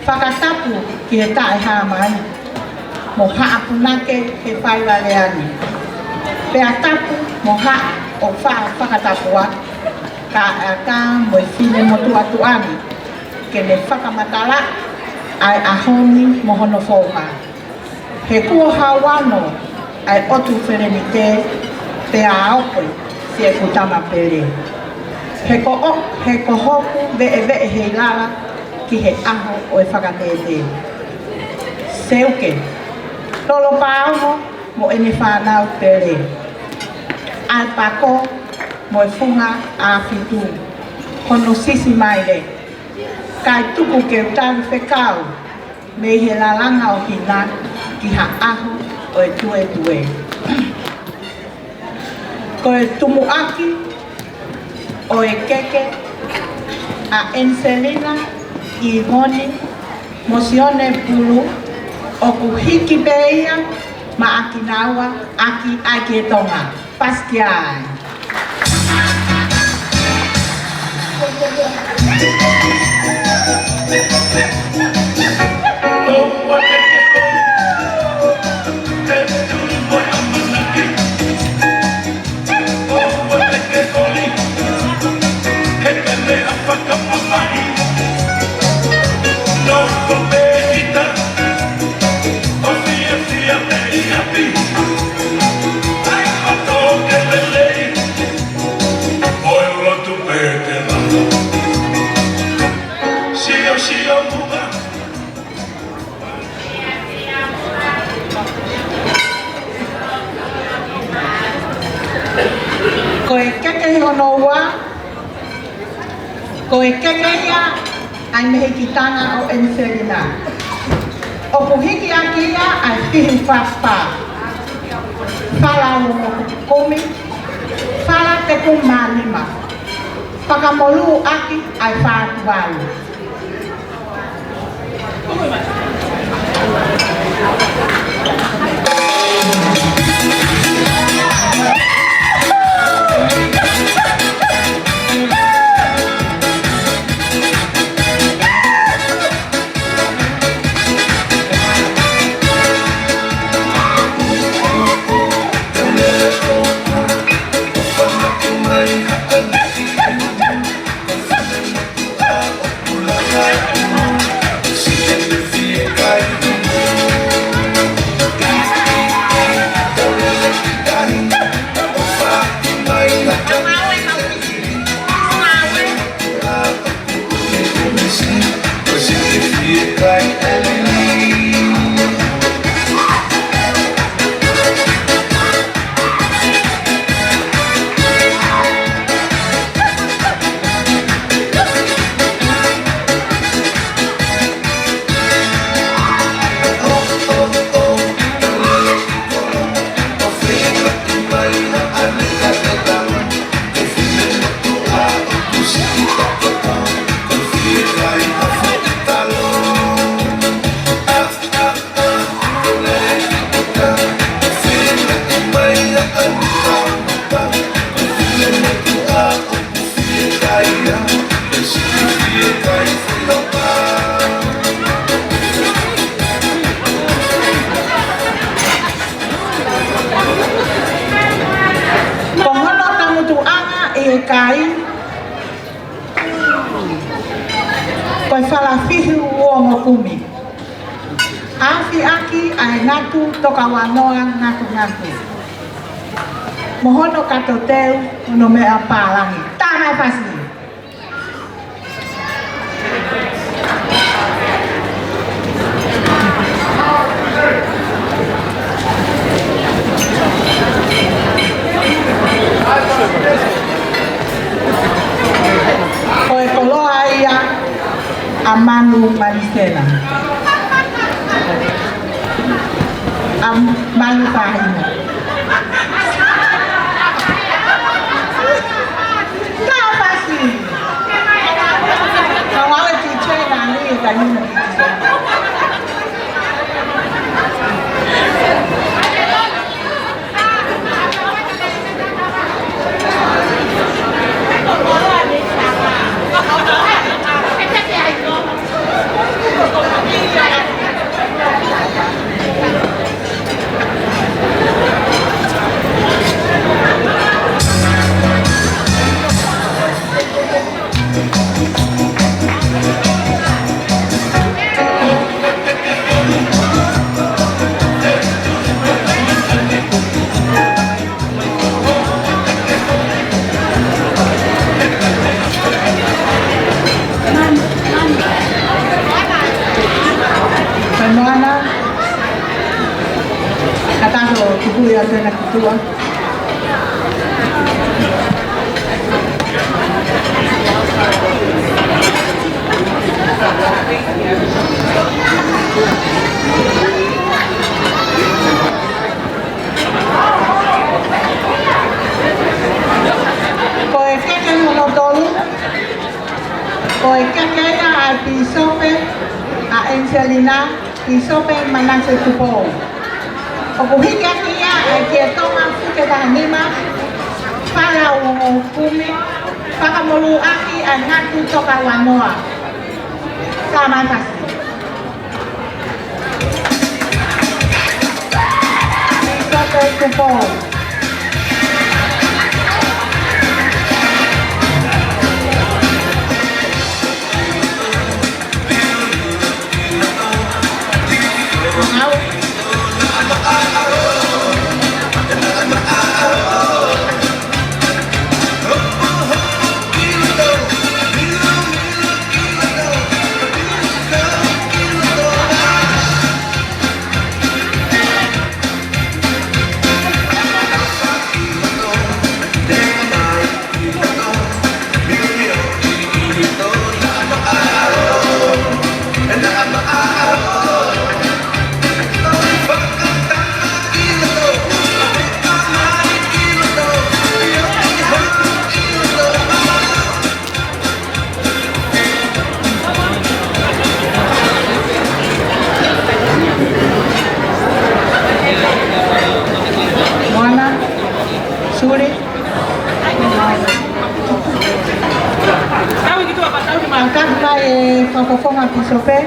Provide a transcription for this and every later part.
whakatapu ki he tae hā mai. Mo haa punake he whai wale ani. Pea tapu mo haa o whakatapua. Ka ka mo whine motu atu ani. Ke ne whakamatala ai ahoni mo hono whauha. He kua hawano ai otu whenenite pea aokoe si e kutama pere. He ko hoku vee he lala ki he aho o e whakatete. Seuke, tolo pāono mo ene whanau pere. Ai pako mo e whunga a whitu. Hono sisi mai le. Kai tuku ke utaru whekau me he lalanga o hina ki ha aho o e tue. Ko e tumu aki o e keke a Enselina i honi mosione pulu o ku hiki beia ma aki naua aki ake tonga. Paskiai. Ko e keke hono ua, ko e keke ia ai mehe ki tanga o Enselina. O ku hiki aki ia ai whihi whaspa. Whala o komi, whala te kumalima. Whakamolu aki ai whātuwalu. Kai koi whalafihi ua ngokumi. Afi aki ai ngatu toka wanoa ngatu. Mohono kato teu uno mea pālangi. Tāmai pasi. Koe koloa ia a Manu Maricela. A Manu Pahina. Tá, pasi. Kau awe teacher na ni kanina teacher. alternativa. Koekeke monotolu, koekeke a pisope a Angelina, pisope manase tupo. Okuhika kia a kietoma fuke da anima, para uokumi, para molu aki a ngatu toka wanoa. Sama kasih. Pisope tupo. Suri. Angkat baik kokofong api sope.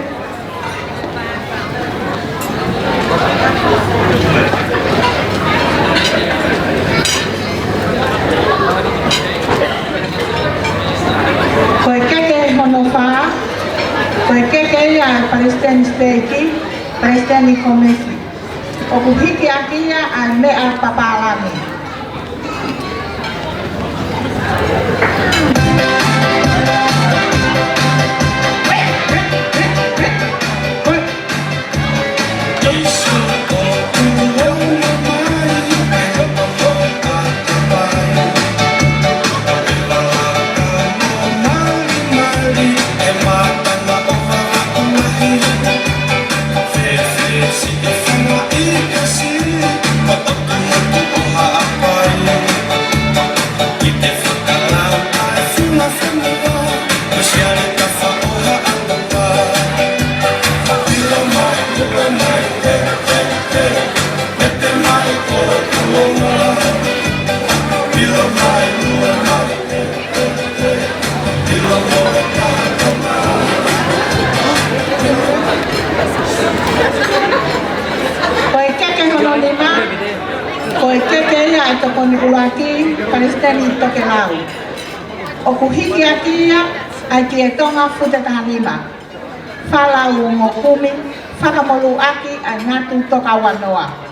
Koekeke honofa, koekeke ya Palestine steki, Palestine komesi. Okuhiki akia almea papalami. Koekeke ya ito konigulaki Palestine ito kelau. Okuhiki akia ay tietonga futa tahanima. Fala ngokumi, fakamolu aki ay ngatu toka wanoa.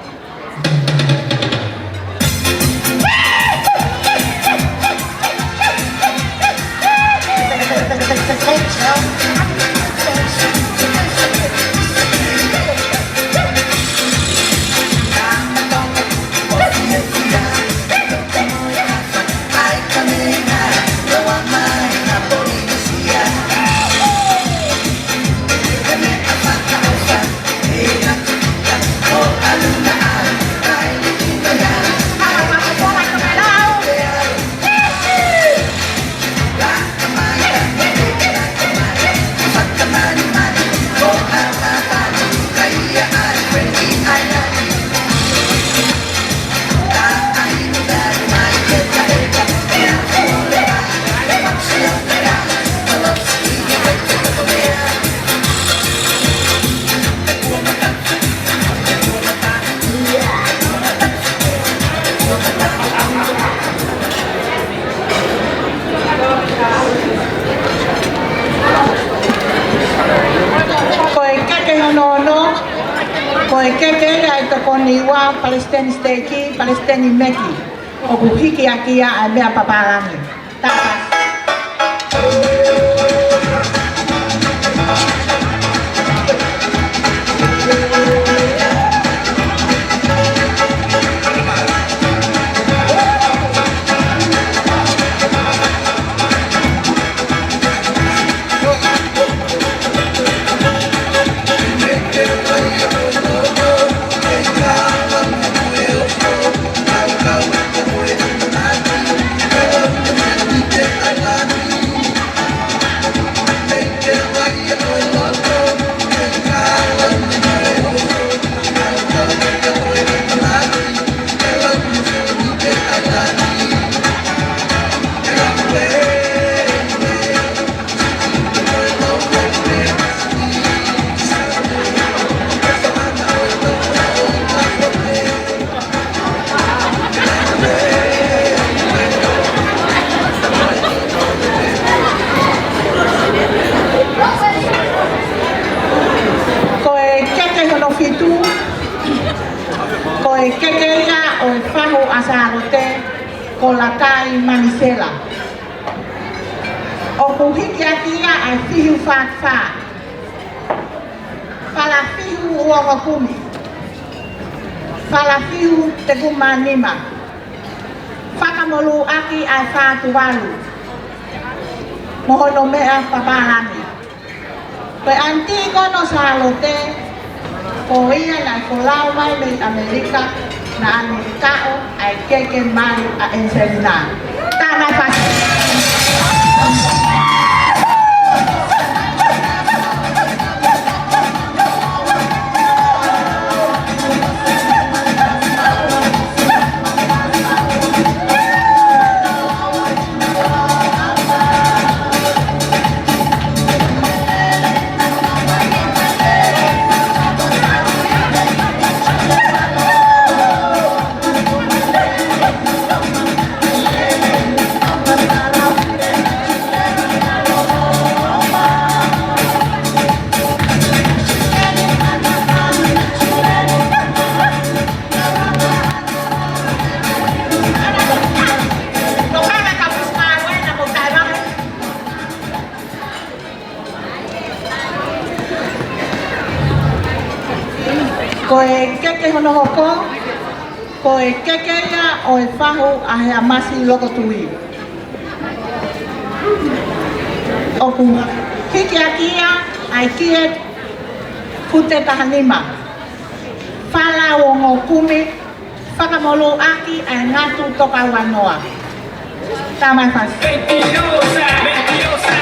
Koekeke ya ito koniwa Palestine steki, Palestine meki. Okuhiki akia amea paparami. Tapas. asarote ko la kai manisela. O kuhiki akia ai fihu fa. Fala fihu uongo kumi. Fala fihu te kumanima. Whakamolu aki ai whātuwalu. Mohono mea papahani. Koe anti kono salote, ko ia nai ko lau mai me Amerika, na Amerikao ai keke mai a Enselina. Tāna pasi. Koe keke hono hoko, koe keke ia o e whahu a he amasi loko tui. O ku hiki a kia, ai kie fute tahanima. Whala o ngō kumi, whakamolu aki ai ngatu toka wanoa. Tamai whasi. Mentirosa, mentirosa.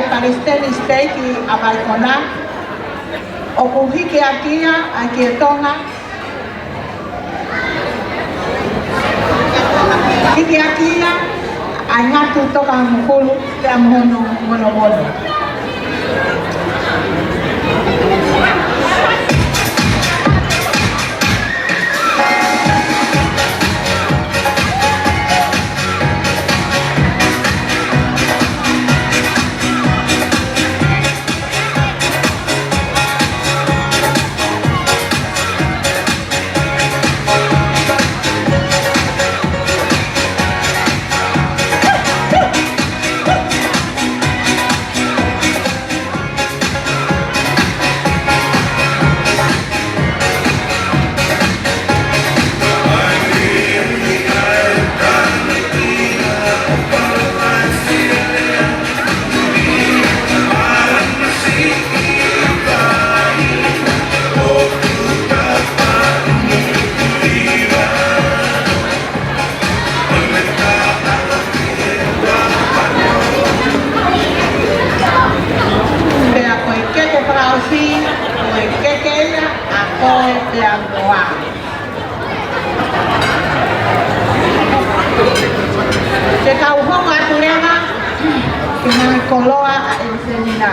Palestine State i Abaikona, o kuhiki akia a Kietonga, hiki akia a ngatu toka mukulu te amono mono. Te kauhonga aturenga, kina koloa a Enselina.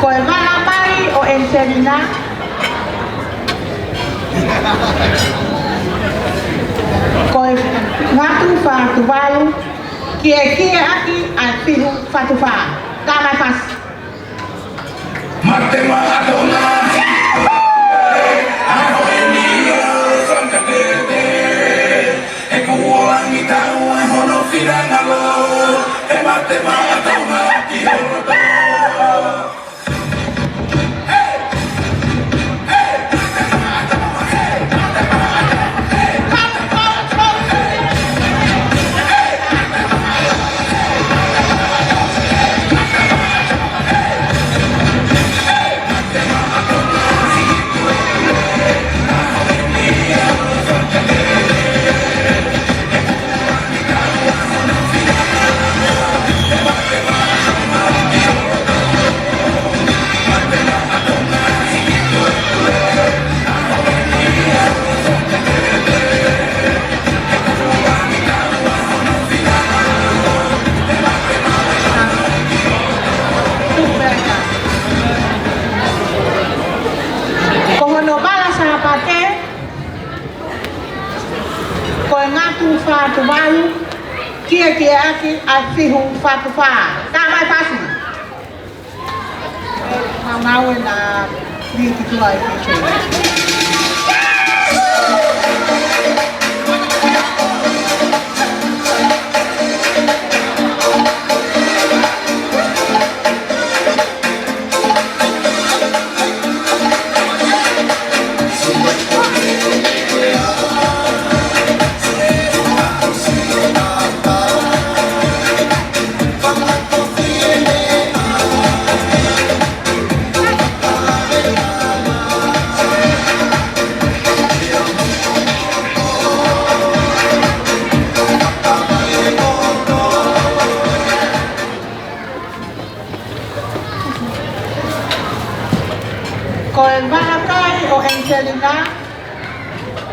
Koe mana mai o Enselina. Koe ngatu whātuwalu, kie aki a pihu whātuwha. Tāmai whas. Mate mahatona. Kia aki asihu fatufa. Kama pasi. Mamawe na binti tua ikishe. Koe malakai o Angelina,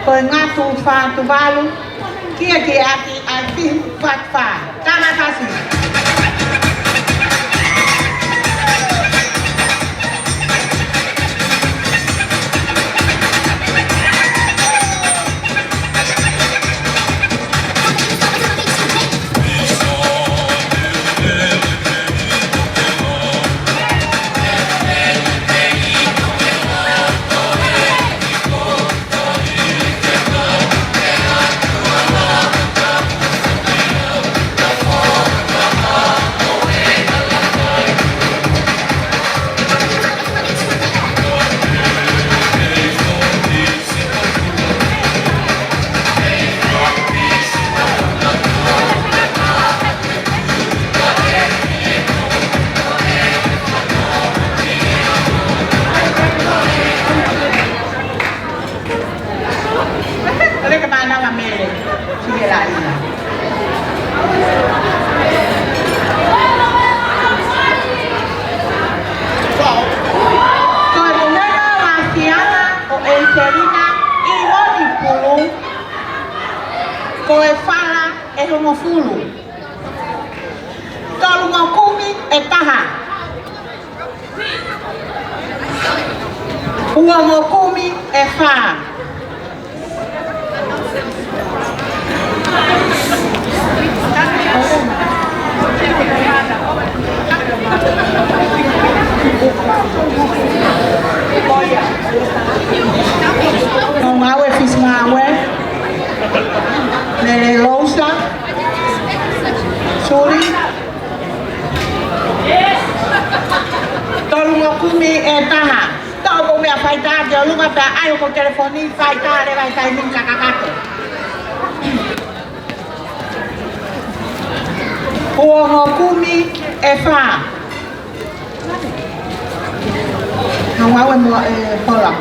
koe ngatu fa tu balu, kia aki ai fat fa. Terima kasih. Oleh kemana Mamele? Sige lagi na. Coronel Masiana o Angelina Iwo di Pulu Koe Fala e Rumofulu Tolumokumi e Taha Uomokumi e Fa Ngawe fis ngawe Nele lousa Suri Tolu ngokumi etaha Tau ko mea faita Dia lunga pa ayo ko telefoni Faita le vai tai minka kakake Uo ngokumi efa Ngawe mo pola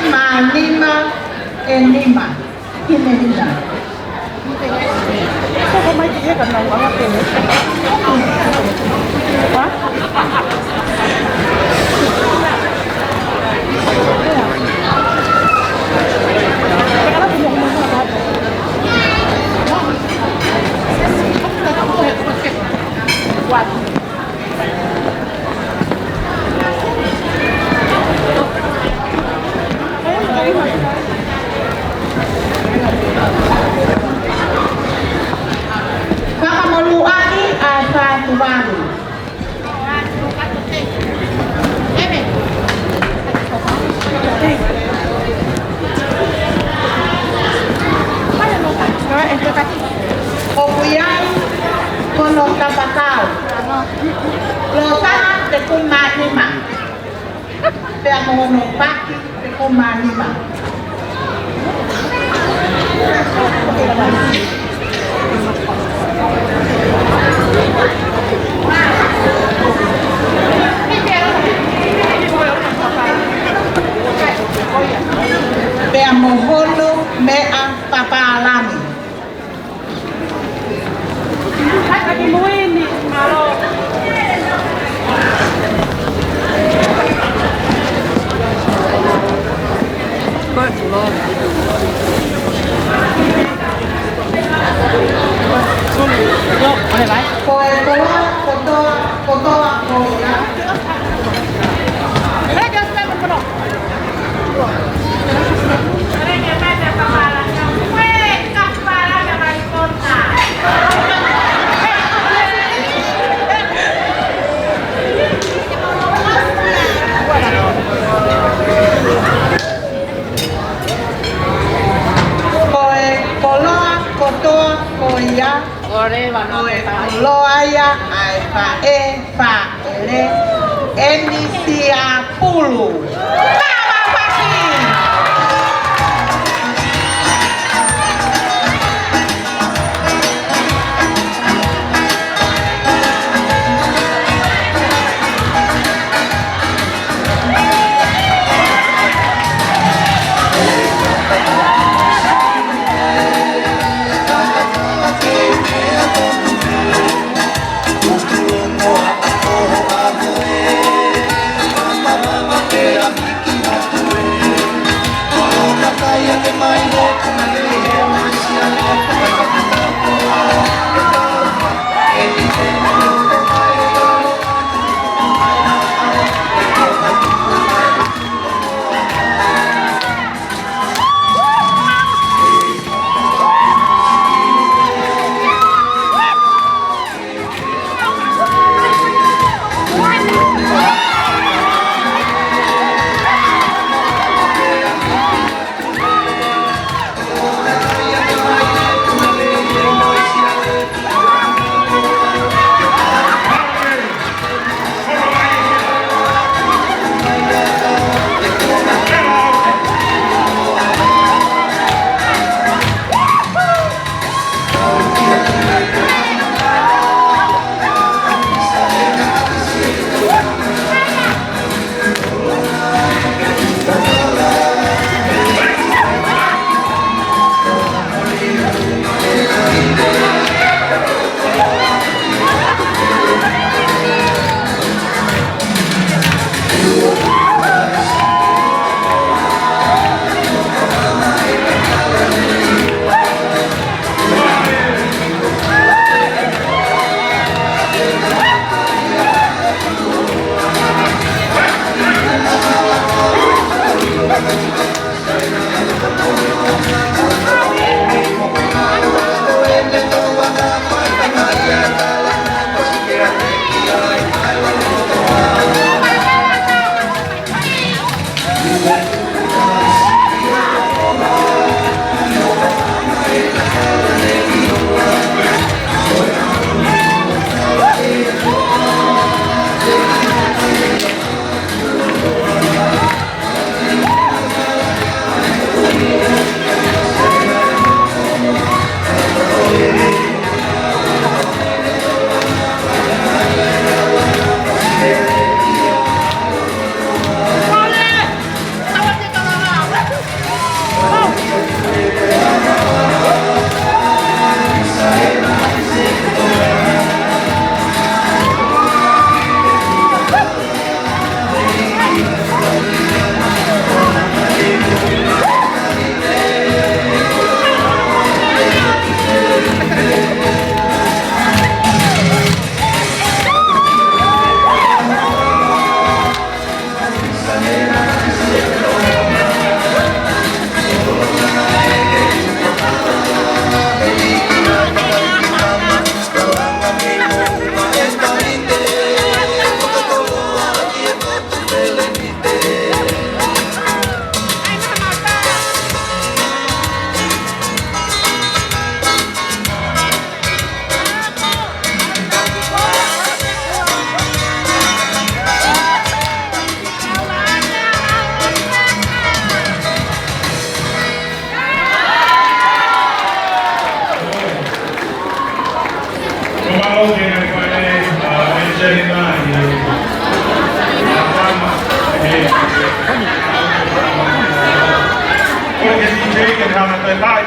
Manima enima Himelina Kok may tiga kan nang mga pili? Ha? Kakamaluaki asa tubalu. Okuyan kono tapakau. Losana te kumanima. Pe amono paki te kumanima. Pe amoholo mea papalami. le Enisia Pulu.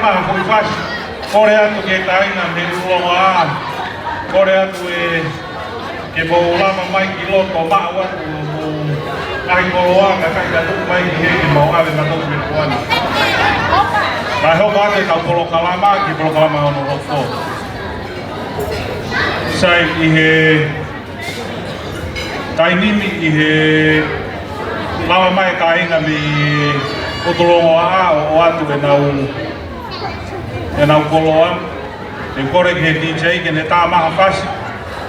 Tama pagi. Kore atu ke taina me uloa, kore atu ke mo lama mai ki loko maua kai koloa ka kai atu mai ki he mo ave na to me kuana. Kai ho ka te ka polo kalama ki polo kalama ono rofo. Sai I he tainimi I he lama mai taina mi utolongo o atu e nau koloa, e kore ke DJ ke ne tā maha whasi.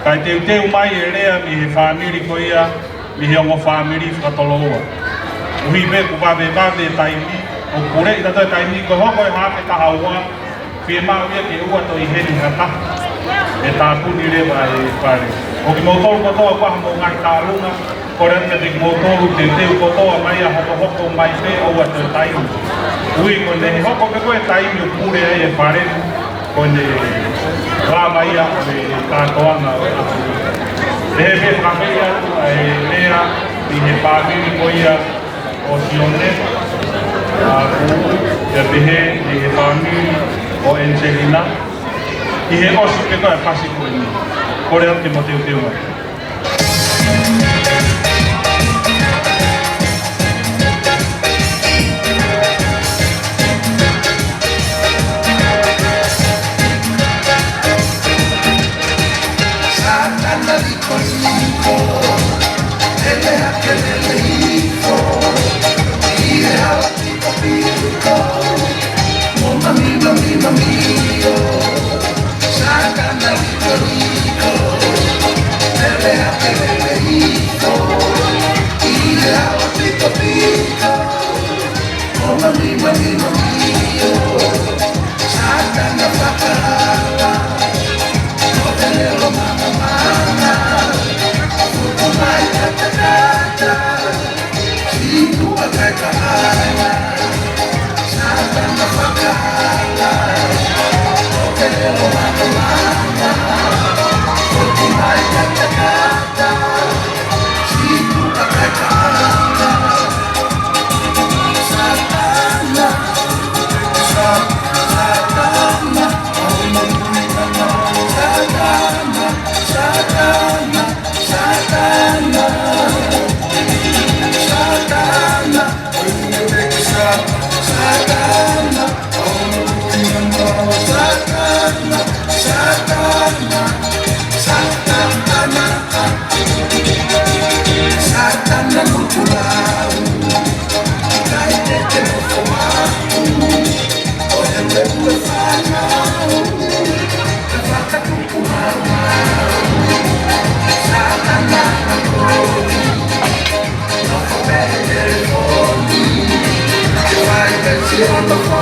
Kai teu mai e rea mi he whāmiri ko ia, mi he ongo whāmiri whakatoloa. Uhi me ku wawe taimi, o kore I tato e taimi, ko hoko e hāpe taha ua, whie maa wia ke ua to I heni hata, e tā puni rewa e whare. O ki motor kotoa kwa mo ngai tarunga, kore ate te motoru te teu kotoa mai a hoko mai te o atu taimu. Ui kone hoko ke koe taimu pure ai e pare, kone rā mai a me tātoanga o atu. He me whakapei atu ai mea i he pāpiri koia o Sione, a ku, e pehe i he pāpiri o Angelina, i he osu ke koe pasi koe ni. Kore ate mo teu mai. On the